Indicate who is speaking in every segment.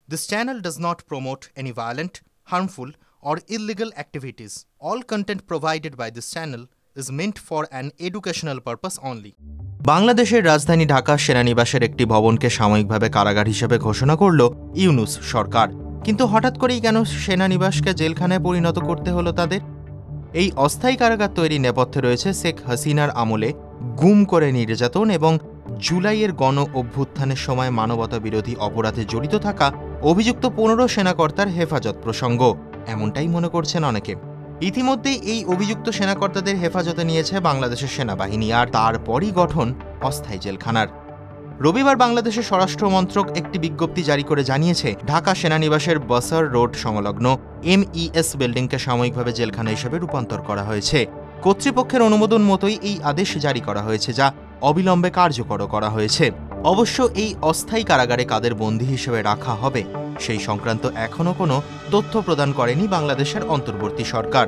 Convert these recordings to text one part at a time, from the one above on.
Speaker 1: This channel does not promote any violent, harmful, or illegal activities. All content provided by this channel is meant for an educational purpose only. বাংলাদেশের রাজধানী ঢাকা সেনানিবাসের একটি ভবনকে সাময়িকভাবে কারাগার হিসেবে ঘোষণা করল ইউনূস সরকার। কিন্তু হঠাৎ করেই কেন সেনানিবাসকে জেলখানায় পরিণত করতে হলো তাদের? এই অস্থায়ী কারাগার তৈরি নেপথ্যে রয়েছে শেখ হাসিনার আমলে গুম করে নির্যাতন এবং জুলাইয়ের গণ অভ্যুত্থানের সময় মানবতা বিরোধী অপরাধে জড়িত থাকা অভিযুক্ত ১৫ সেনাকর্তার হেফাজত প্রসঙ্গ, এমনটাই মনে করছেন অনেকে। ইতিমধ্যেই এই অভিযুক্ত সেনাকর্তাদের হেফাজতে নিয়েছে বাংলাদেশের সেনাবাহিনী, আর তারপরই গঠন অস্থায়ী জেলখানার। রবিবার বাংলাদেশের স্বরাষ্ট্র মন্ত্রক একটি বিজ্ঞপ্তি জারি করে জানিয়েছে, ঢাকা সেনানিবাসের বসার রোড সংলগ্ন MES বিল্ডিংকে সাময়িকভাবে জেলখানা হিসেবে রূপান্তর করা হয়েছে। কর্তৃপক্ষের অনুমোদন মতোই এই আদেশ জারি করা হয়েছে, যা অবিলম্বে কার্যকর করা হয়েছে। অবশ্য এই অস্থায়ী কারাগারে কাদের বন্দী হিসেবে রাখা হবে সেই সংক্রান্ত এখনও কোনো তথ্য প্রদান করেনি বাংলাদেশের অন্তর্বর্তী সরকার।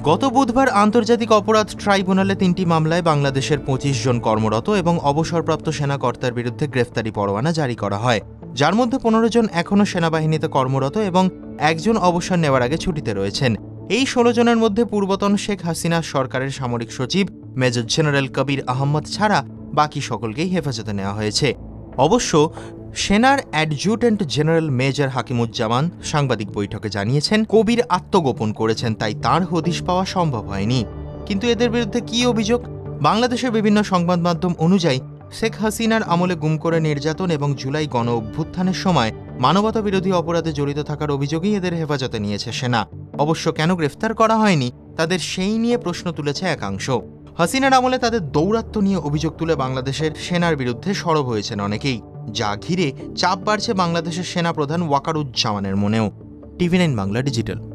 Speaker 1: গত বুধবার আন্তর্জাতিক অপরাধ ট্রাইব্যুনালে ৩টি মামলায় বাংলাদেশের ২৫ জন কর্মরত এবং অবসরপ্রাপ্ত সেনাকর্তার বিরুদ্ধে গ্রেফতারি পরোয়ানা জারি করা হয়, যার মধ্যে ১৫ জন এখনও সেনাবাহিনীতে কর্মরত এবং একজন অবসর নেওয়ার আগে ছুটিতে রয়েছেন। এই ১৬ জনের মধ্যে পূর্বতন শেখ হাসিনা সরকারের সামরিক সচিব মেজর জেনারেল কবির আহমদ ছাড়া বাকি সকলকেই হেফাজতে নেওয়া হয়েছে। অবশ্য সেনার অ্যাডজুটেন্ট জেনারেল মেজর হাকিমুজ্জামান সাংবাদিক বৈঠকে জানিয়েছেন, কবির আত্মগোপন করেছেন, তাই তাঁর হদিশ পাওয়া সম্ভব হয়নি। কিন্তু এদের বিরুদ্ধে কী অভিযোগ? বাংলাদেশের বিভিন্ন সংবাদ মাধ্যম অনুযায়ী শেখ হাসিনার আমলে গুম করে নির্যাতন এবং জুলাই গণ অভ্যুত্থানের সময় মানবতা বিরোধী অপরাধে জড়িত থাকার অভিযোগেই এদের হেফাজতে নিয়েছে সেনা। অবশ্য কেন গ্রেফতার করা হয়নি তাদের সেই নিয়ে প্রশ্ন তুলেছে একাংশ। হাসিনার আমলে তাদের দৌরাত্ম্য নিয়ে অভিযোগ তুলে বাংলাদেশের সেনার বিরুদ্ধে সরব হয়েছেন অনেকেই, যা ঘিরে চাপ বাড়ছে বাংলাদেশের সেনাপ্রধান ওয়াকারুজ্জামানের মনেও। TV9 Bangla digital.